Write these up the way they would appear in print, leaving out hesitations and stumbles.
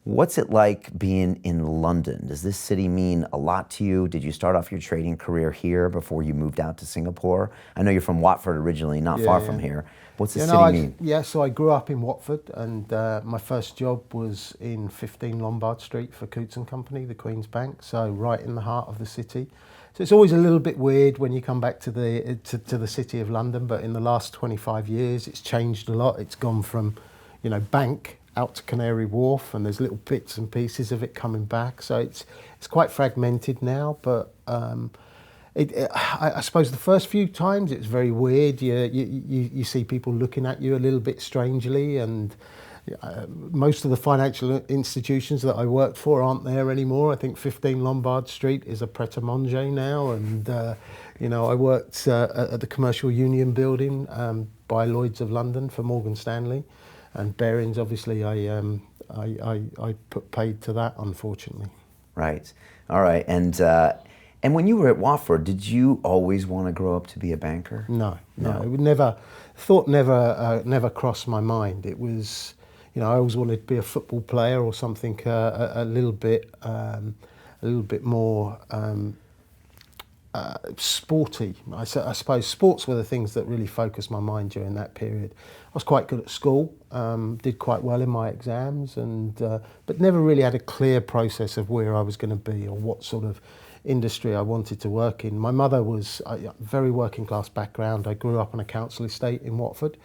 What's it like being in London? Does this city mean a lot to you? Did you start off your trading career here before you moved out to Singapore? I know you're from Watford originally, not far from here. What's the city mean? So I grew up in Watford, and my first job was in 15 Lombard Street for Coots and Company, the Queen's Bank, so right in the heart of the city. So it's always a little bit weird when you come back to the city of London, but in the last 25 years it's changed a lot. It's gone from, bank out to Canary Wharf, and there's little bits and pieces of it coming back. So it's quite fragmented now, but I suppose the first few times it's very weird. You see people looking at you a little bit strangely, and most of the financial institutions that I worked for aren't there anymore. I think 15 Lombard Street is a pret-a-manger now, and I worked at the Commercial Union building by Lloyd's of London for Morgan Stanley, and Barings. Obviously, I put paid to that, unfortunately. Right. All right. And when you were at Watford, did you always want to grow up to be a banker? No. It would never crossed my mind. It was, I always wanted to be a football player or something a little bit more sporty. I suppose sports were the things that really focused my mind during that period. I was quite good at school, did quite well in my exams, but never really had a clear process of where I was going to be or what sort of industry I wanted to work in. My mother was a very working class background. I grew up on a council estate in Watford,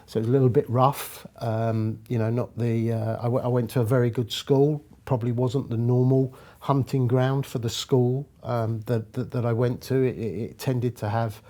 so it was a little bit rough. I went to a very good school. Probably wasn't the normal hunting ground for the school that I went to. It tended to have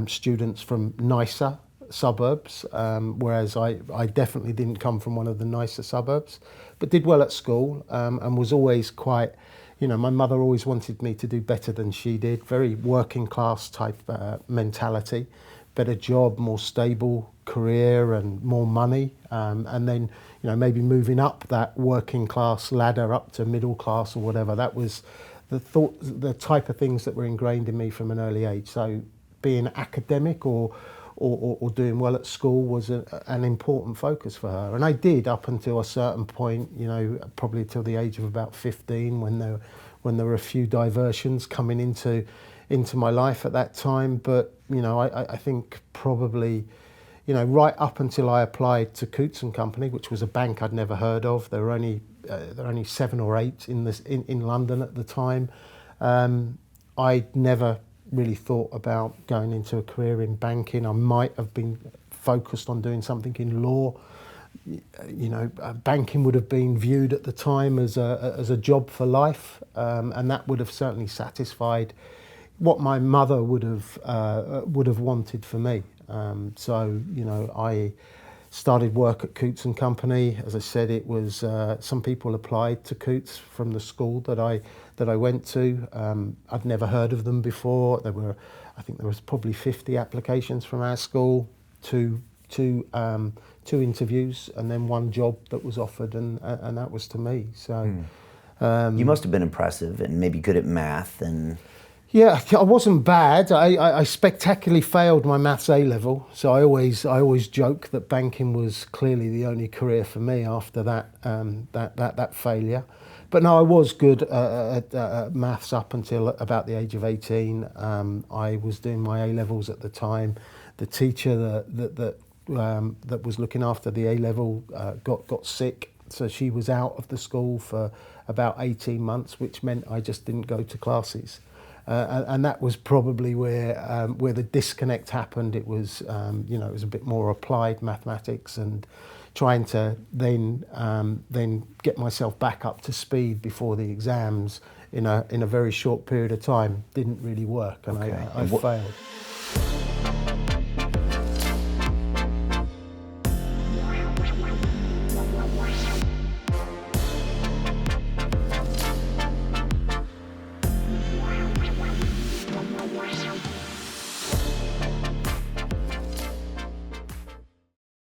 students from nicer suburbs, whereas I definitely didn't come from one of the nicer suburbs, but did well at school, and was always quite, my mother always wanted me to do better than she did. Very working class type mentality, better job, more stable career and more money, and then maybe moving up that working class ladder up to middle class or whatever. That was the type of things that were ingrained in me from an early age. So being academic or doing well at school was an important focus for her, and I did up until a certain point. Probably till the age of about 15, when there were a few diversions coming into my life at that time. But I think probably right up until I applied to Coots and Company, which was a bank I'd never heard of. There were only 7 or 8 in London at the time. I'd never really thought about going into a career in banking. I might have been focused on doing something in law. Banking would have been viewed at the time as a job for life, and that would have certainly satisfied what my mother would have wanted for me. I started work at Coots and Company. As I said, it was some people applied to Coots from the school that I went to. I'd never heard of them before. I think there was probably 50 applications from our school, two interviews, and then one job that was offered, and that was to me. So you must have been impressive and maybe good at math and. Yeah, I wasn't bad. I spectacularly failed my maths A level, so I always joke that banking was clearly the only career for me after that failure. But no, I was good at maths up until about the age of 18. I was doing my A levels at the time. The teacher that was looking after the A level got sick, so she was out of the school for about 18 months, which meant I just didn't go to classes. And that was probably where the disconnect happened. It was, it was a bit more applied mathematics, and trying to then get myself back up to speed before the exams in a very short period of time didn't really work, and I failed.